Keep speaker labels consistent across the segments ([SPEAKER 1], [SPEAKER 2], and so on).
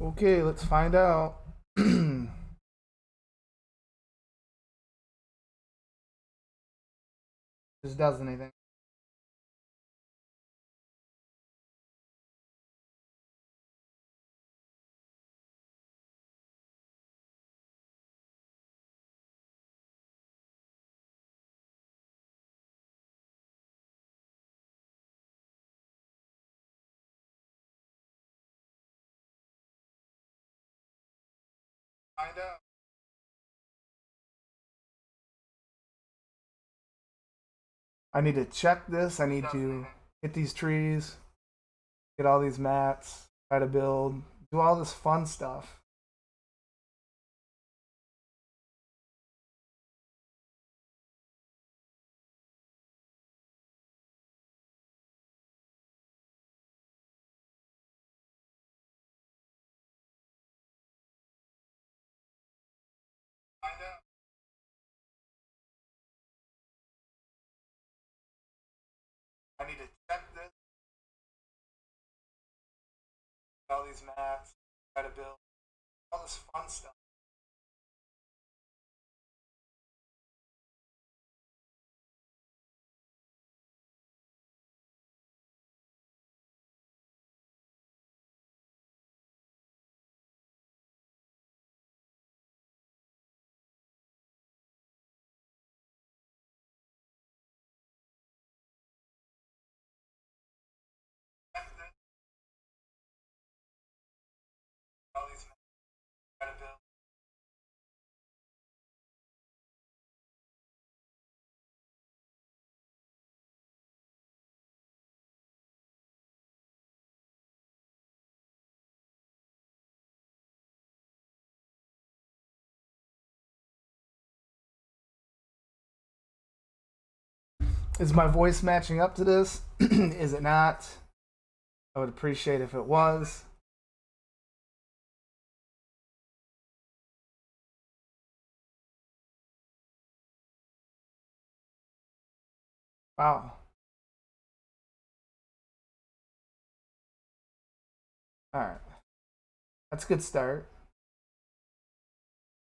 [SPEAKER 1] Okay, let's find out. This does anything. Find out. I need to check this. I need to hit these trees, get all these mats, try to build, do all this fun stuff. Find out. I need to check this, get all these mats, try to build all this fun stuff. Check this, all these mats, try to build. Is my voice matching up to this? Is it not? I would appreciate if it was. Wow. All right. That's a good start.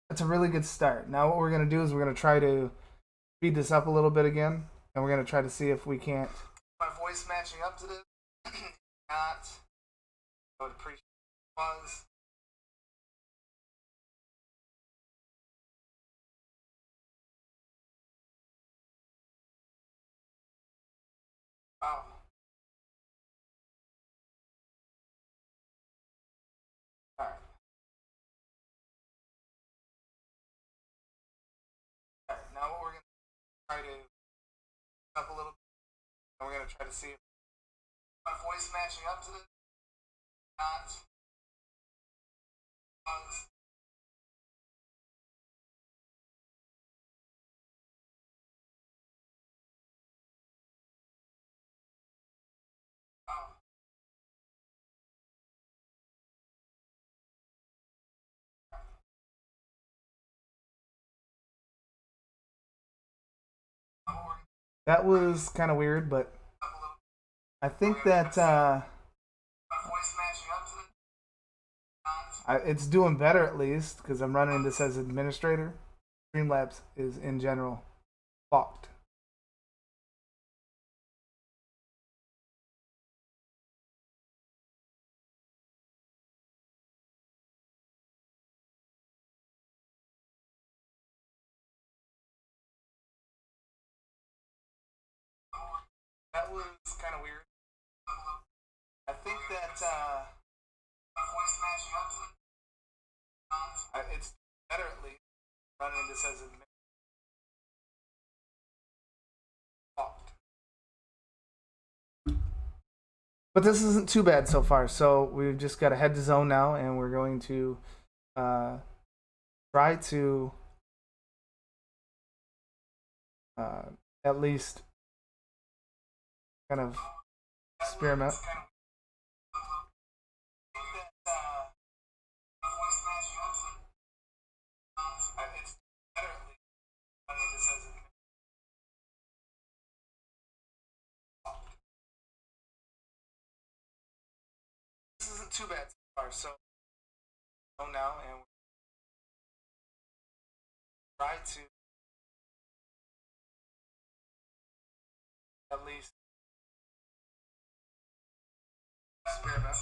[SPEAKER 1] That's a really good start. Now what we're gonna do is we're gonna try to speed this up a little bit again, and we're gonna try to see if we can't. My voice matching up to this? Not. I would appreciate it was. Wow. All right. All right. Now what we're gonna try to up a little bit, and we're gonna try to see if my voice matching up to this? Not. Was. Wow. That was kind of weird, but I think that it's doing better at least because I'm running this as administrator. Streamlabs is in general fucked. That was kind of weird. I think that it's better at least running this as administrator. Fucked. But this isn't too bad so far. So we've just got to head to zone now, and we're going to uh, try to uh, at least kind of experiment. This isn't too bad so far. So now, and try to at least experiment.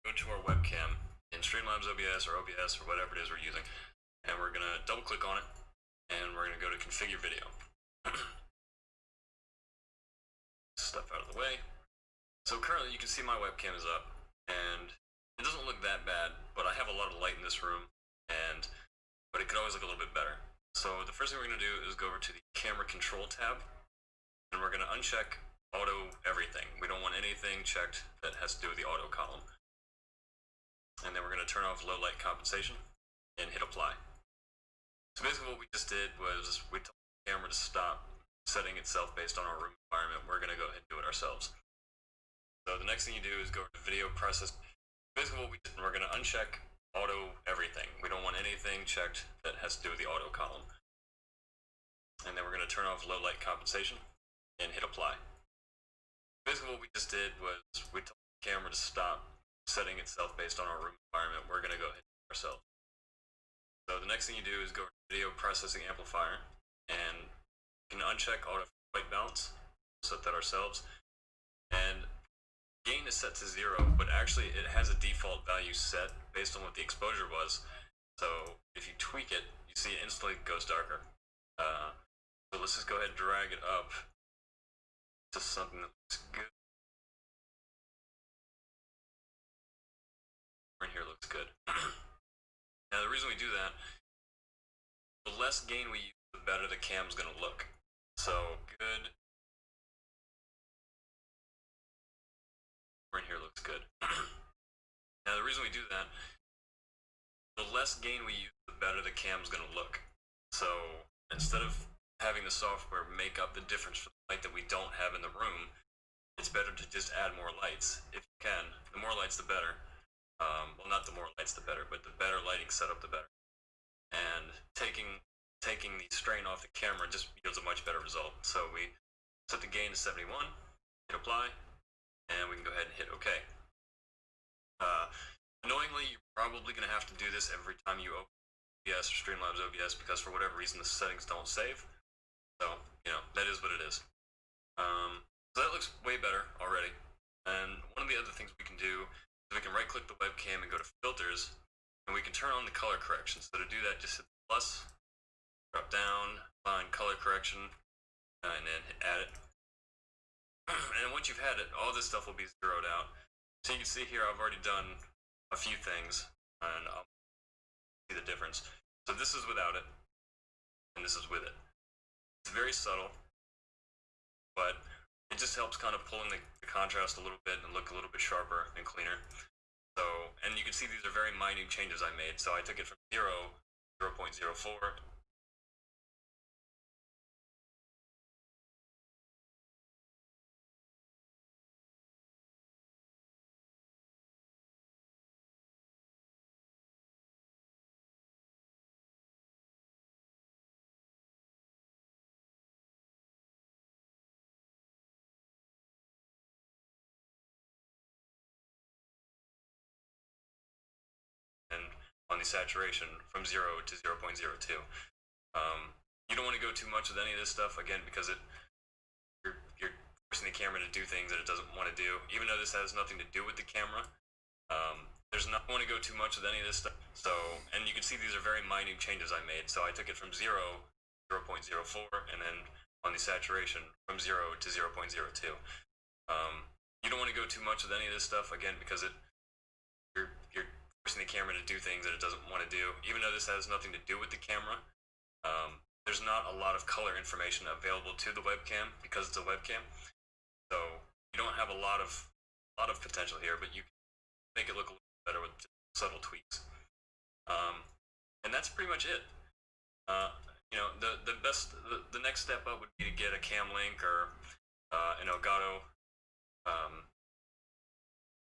[SPEAKER 2] Go to our webcam in Streamlabs OBS or OBS or whatever it is we're using, and we're gonna double click on it, and we're gonna go to configure video. Stuff out of the way. So currently you can see my webcam is up, and it doesn't look that bad, but I have a lot of light in this room, but it could always look a little bit better. So the first thing we're gonna do is go over to the camera control tab, and we're gonna uncheck auto everything. We don't want anything checked that has to do with the auto column. And then we're going to turn off low light compensation and hit apply. So basically what we just did was we told the camera to stop setting itself based on our room environment. We're going to go ahead and do it ourselves. So the next thing you do is go to video process. Basically what we did, we're going to uncheck auto everything. We don't want anything checked that has to do with the auto column. And then we're going to turn off low light compensation and hit apply. Basically what we just did was we told the camera to stop setting itself based on our room environment. We're going to go ahead and do it ourselves. So the next thing you do is go to video processing amplifier, and you can uncheck auto white balance, set that ourselves, and gain is set to 0, but actually it has a default value set based on what the exposure was. So if you tweak it, you see it instantly goes darker. So let's just go ahead and drag it up to something that looks good. Right here looks good. Now the reason we do that, the less gain we use, the better the cam's gonna look. So good. Right here looks good. Now the reason we do that, the less gain we use, the better the cam's gonna look. So instead of having the software make up the difference for the light that we don't have in the room, it's better to just add more lights if you can. The more lights, the better. Well, not the more lights, the better, but the better lighting setup, the better. And taking the strain off the camera just yields a much better result. So we set the gain to 71, hit apply, and we can go ahead and hit OK. Annoyingly, you're probably going to have to do this every time you open OBS or Streamlabs OBS because for whatever reason the settings don't save. So, that is what it is. So that looks way better already. And one of the other things we can do, we can right click the webcam and go to filters, and we can turn on the color correction. So to do that, just hit the plus, drop down, find color correction, and then hit add it. And once you've had it, all this stuff will be zeroed out. So you can see here I've already done a few things, and I'll see the difference. So this is without it, and this is with it. It's very subtle, but it just helps kind of pull in the contrast a little bit and look a little bit sharper and cleaner. So, and you can see these are very minute changes I made. So I took it from 0, 0.04. And on the saturation from 0 to 0.02. You don't want to go too much with any of this stuff, again, because you're forcing the camera to do things that it doesn't want to do. Even though this has nothing to do with the camera, there's not want to go too much with any of this stuff. So, and you can see these are very minute changes I made. So I took it from 0, 0.04, and then on the saturation from 0 to 0.02. You don't want to go too much with any of this stuff, again, because you're forcing the camera to do things that it doesn't want to do. Even though this has nothing to do with the camera, there's not a lot of color information available to the webcam because it's a webcam. So you don't have a lot of potential here, but you can make it look a little better with subtle tweaks. And that's pretty much it. You know, the next step up would be to get a Cam Link or an Elgato.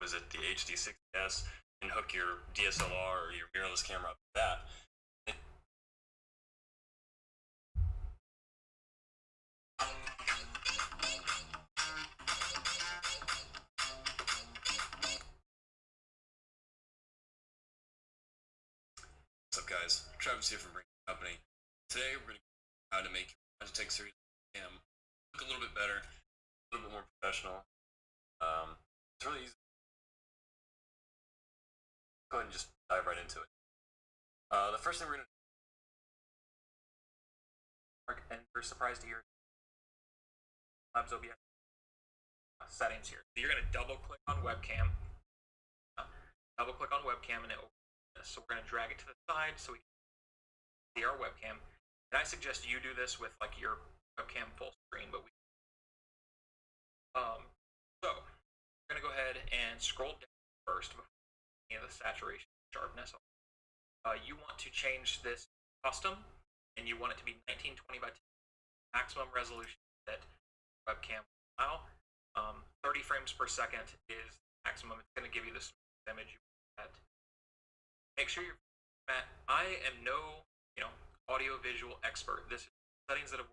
[SPEAKER 2] Was it the HD6S, and hook your DSLR or your mirrorless camera up to that. What's up, guys? Travis here from Bring Company. Today we're going to how to make your Logitech Series cam look a little bit better, a little bit more professional. It's really easy. Go ahead and just dive right into it. The first thing we're going to
[SPEAKER 3] and we're surprised to hear Labs OBS settings here. So you're going to double click on webcam, and it opens this. So we're going to drag it to the side so we can see our webcam. And I suggest you do this with like your webcam full screen, but so we're going to go ahead and scroll down first before any of the saturation sharpness. You want to change this custom, and you want it to be 1920 by 10 maximum resolution that webcam will allow. 30 frames per second is maximum. It's going to give you the image you want. Make sure you're Matt. I am no, audio visual expert. This is settings that have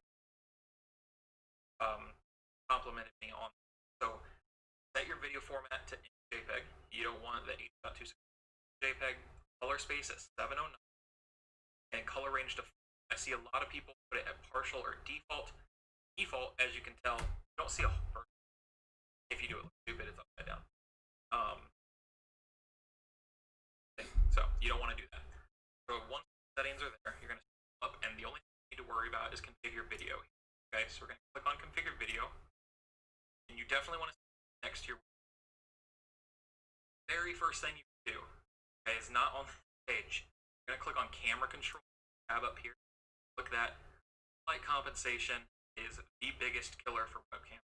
[SPEAKER 3] complimented me on. So set your video format to JPEG. You don't want the 8.26 JPEG. Color space at 709 and color range to. I see a lot of people put it at partial or default. Default, as you can tell, you don't see a whole person. If you do it stupid, it's upside down. So you don't want to do that. So once the settings are there, you're going to up, and the only thing you need to worry about is configure video. Okay, so we're going to click on configure video, and you definitely want to see next to your very first thing you do. Okay, is not on the page. You're going to click on camera control tab up here. Look at that. Light compensation is the biggest killer for webcam.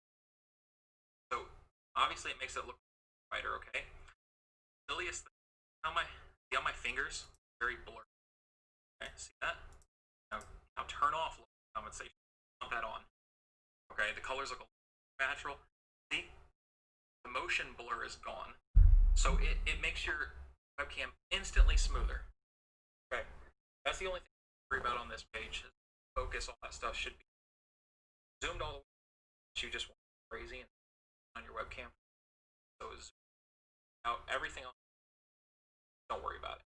[SPEAKER 3] So obviously it makes it look brighter. Okay. Silliest thing on my fingers, very blurry. Okay, see that? Now turn off light compensation. Put that on. Okay, the colors look a little natural. See, the motion blur is gone, so it makes your webcam instantly smoother. Okay, that's the only thing to worry about on this page. Focus, all that stuff should be zoomed all the way. You just want crazy on your webcam. So out everything else. Don't worry about it.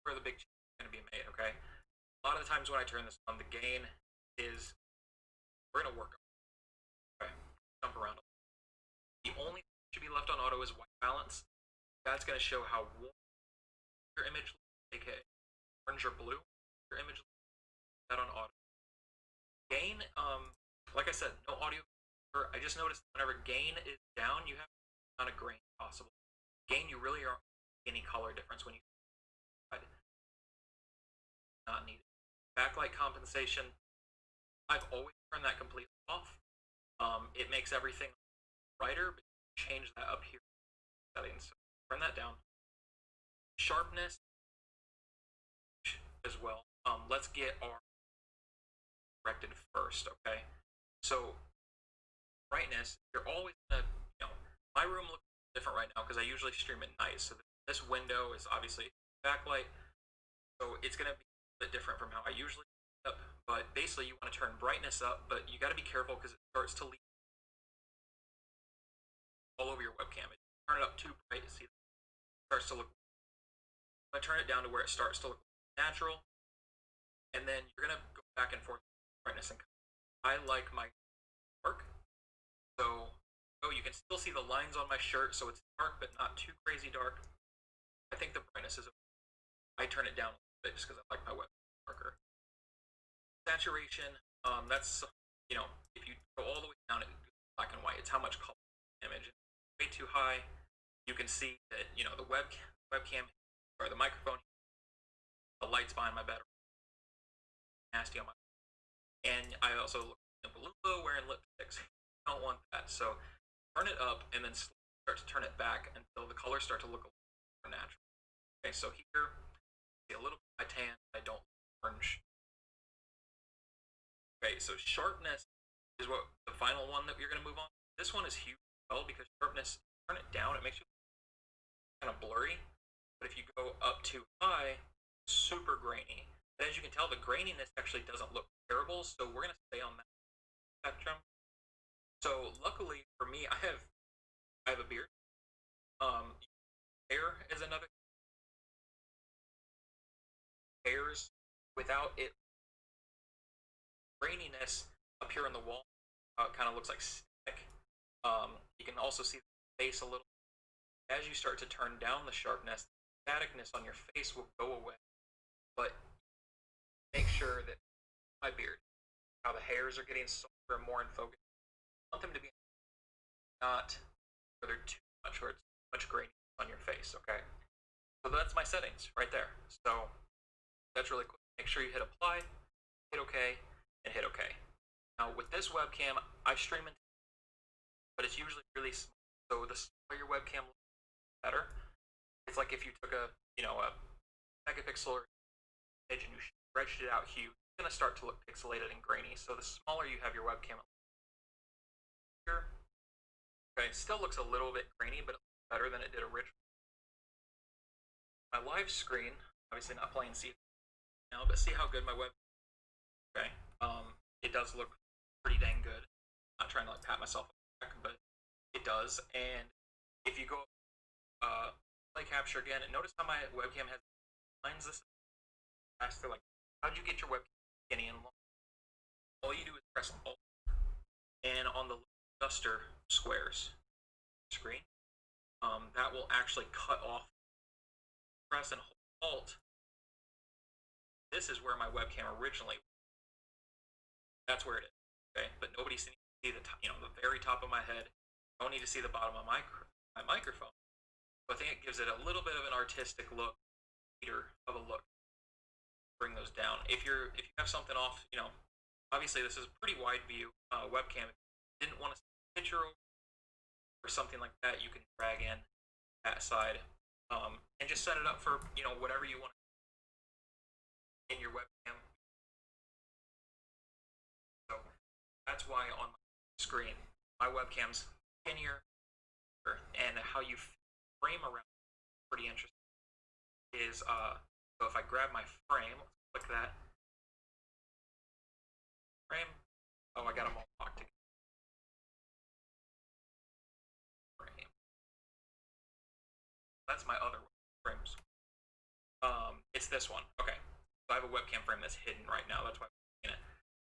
[SPEAKER 3] Where the big change is going to be made. Okay. A lot of the times when I turn this on, the gain is we're going to work. Okay. Jump around. The only thing that should be left on auto is white balance. That's going to show how warm your image looks, aka orange or blue. Your image looks that on auto. Gain, like I said, no audio. I just noticed whenever gain is down, you have the amount of grain possible. Gain, you really aren't any color difference when you not needed. Backlight compensation, I've always turned that completely off. It makes everything brighter, but change that up here settings. So turn that down. Sharpness as well. Let's get our corrected first, okay? So brightness, you're always gonna, my room looks different right now because I usually stream at night. So this window is obviously backlight, so it's gonna be a bit different from how I usually up. But basically, you want to turn brightness up, but you got to be careful because it starts to leak all over your webcam. If you turn it up too bright, see, it starts to look. I'm gonna turn it down to where it starts to look natural, and then you're gonna go back and forth brightness and color. I like my dark, so you can still see the lines on my shirt, so it's dark but not too crazy dark. I think the brightness is okay. I turn it down a little bit just because I like my webcam darker. Saturation, that's, if you go all the way down, it's black and white. It's how much color in the image. Way too high, you can see that, the webcam or the microphone, the lights behind my bed are nasty on my. And I also look below wearing lipsticks. I don't want that. So turn it up and then start to turn it back until the colors start to look a little more natural. Okay, so here, see a little bit of my tan. I don't orange. Okay, so sharpness is what the final one that you're going to move on. This one is huge as well because sharpness, turn it down, it makes you kind of blurry. But if you go up too high, super grainy. And as you can tell, the graininess actually doesn't look terrible, so we're going to stay on that spectrum. So luckily for me, I have a beard. Hair is another. Hairs without it graininess up here on the wall kind of looks like static. You can also see the face a little. As you start to turn down the sharpness, the staticness on your face will go away. But make sure that my beard, how the hairs are getting softer and more in focus. I want them to be not where they're too much or it's too much graininess on your face. Okay, so that's my settings right there. So that's really quick. Make sure you hit apply, hit OK, and hit OK. Now with this webcam, I stream in, but it's usually really small. So the smaller your webcam looks, better. It's like if you took a a megapixel image and you stretched it out huge, it's gonna start to look pixelated and grainy. So the smaller you have your webcam here, okay, it still looks a little bit grainy, but it looks better than it did originally. My live screen, obviously not playing see now, but see how good my web. Okay, it does look pretty dang good. I'm not trying to like pat myself on the back, but it does. And if you go play capture again, and notice how my webcam has lines. This faster. Like, how'd you get your webcam skinny and long? All you do is press Alt, and on the adjuster squares screen, that will actually cut off. Press and hold Alt. This is where my webcam originally. That's where it is. Okay, but nobody needs to see the the very top of my head. Don't need to see the bottom of my microphone. So I think it gives it a little bit of an artistic look, of a look. Bring those down. If you have something off, obviously this is a pretty wide view webcam. If you didn't want to see a picture or something like that, you can drag in that side and just set it up for whatever you want in your webcam. So that's why on my screen, my webcam's skinnier, and how you frame around it, pretty interesting. Is so if I grab my frame, click that frame. Oh, I got them all locked together. Frame. That's my other frames. It's this one. Okay. So I have a webcam frame that's hidden right now. That's why I'm in it.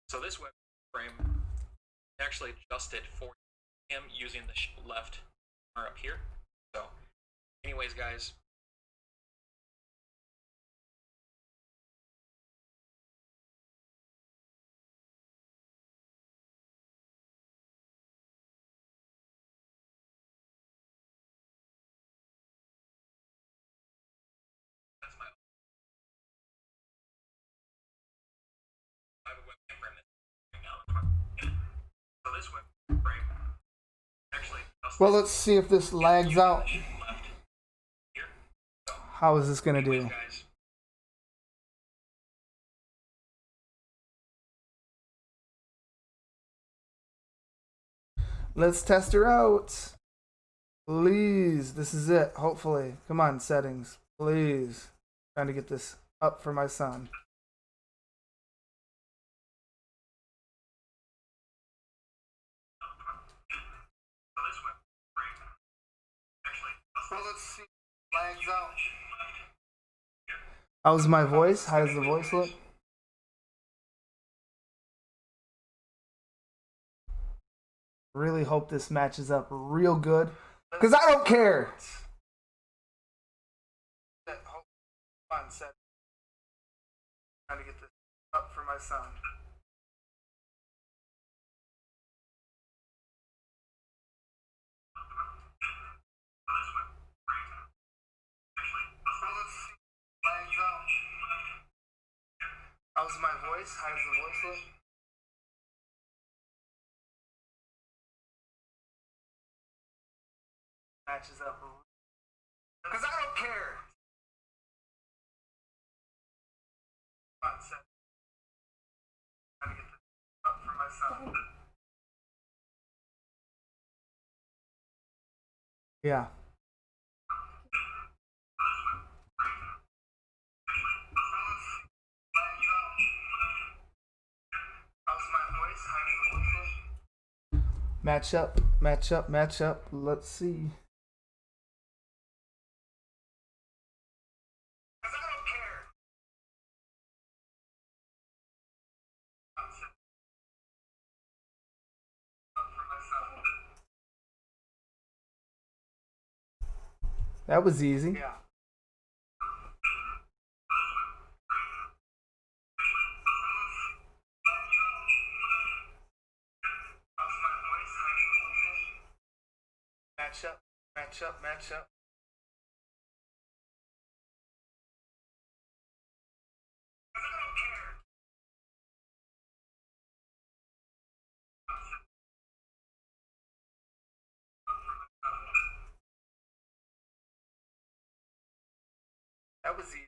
[SPEAKER 3] So this webcam frame, I actually adjust it for him using the left or up here. So, anyways, guys. That's my. I have a webcam frame that's right now. So this webcam frame actually.
[SPEAKER 1] Well, let's see if this lags out. How is this gonna do? Let's test her out. Please, this is it. Hopefully, come on, settings, please. Trying to get this up for my son. Well, let's see. Lags out. How's my voice? How does the voice look? Really hope this matches up real good, because I don't care. Trying to get this up for my son. How's my voice? How does the voice look? Matches up. Because I don't care. Trying to get this Yeah. Match up, match up, match up. Let's see. That was easy.
[SPEAKER 4] Yeah.
[SPEAKER 1] Match up, match up, match up. That was easy.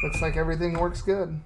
[SPEAKER 1] Looks like everything works good.